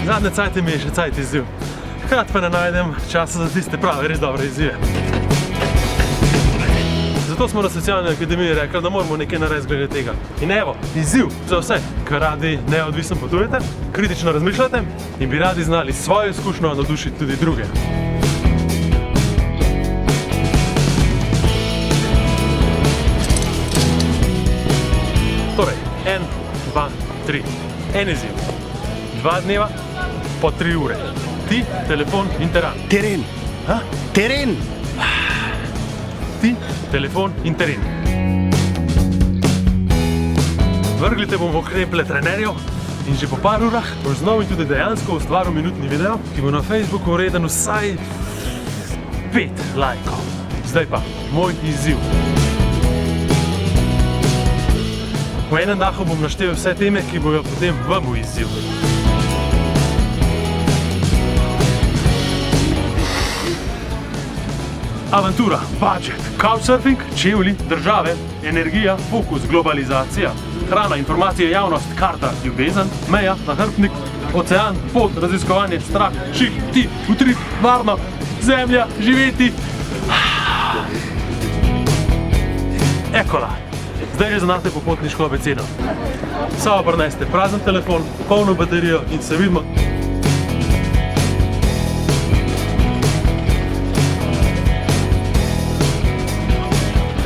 Zadnje cajte mi je še cajt izziv. Hkrati pa ne najdem časa za tiste prave, res dobre izzive. Zato smo na socialni akademiji rekli, da moramo nekaj narediti glede tega. In evo, izziv za vse, ki radi neodvisno potujete, kritično razmišljate in bi radi znali svojo izkušnjo navdušiti tudi druge. Torej, 1, 2, 3. En izziv. 2 dneva po 3 ure. Ti, telefon in teren. Teren. Ha? Teren. Ti, telefon in teren. Vrgli te bomo kreple trenerjev in že po par urah boš znov in tudi dejansko ustvaril minutni video, ki bo na Facebooku vreden vsaj 5 lajkov. Zdaj pa, moj izziv. V enem dahu bom naštel vse teme, ki bojo potem vam v izziv. Avantura, budget, couchsurfing, čevlji, države, energija, fokus, globalizacija, hrana, informacije, javnost, karta, ljubezen, meja, nahrbtnik, ocean, pot, raziskovanje, strah, ših, ti, utrip, varno, zemlja, živeti. Ekola. Zdaj že znate popotniško abecedo. Samo prineste prazen telefon, polno baterijo in se vidimo.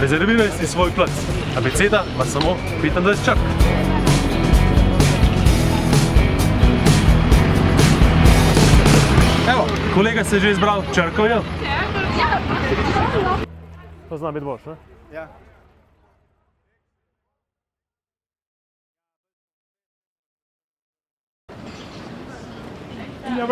Rezerviraj si svoj plac. Abeceda ima samo 25 črk. Evo, kolega se je že izbral črko, jel? To zna biti boš, ne? Ja. Ja,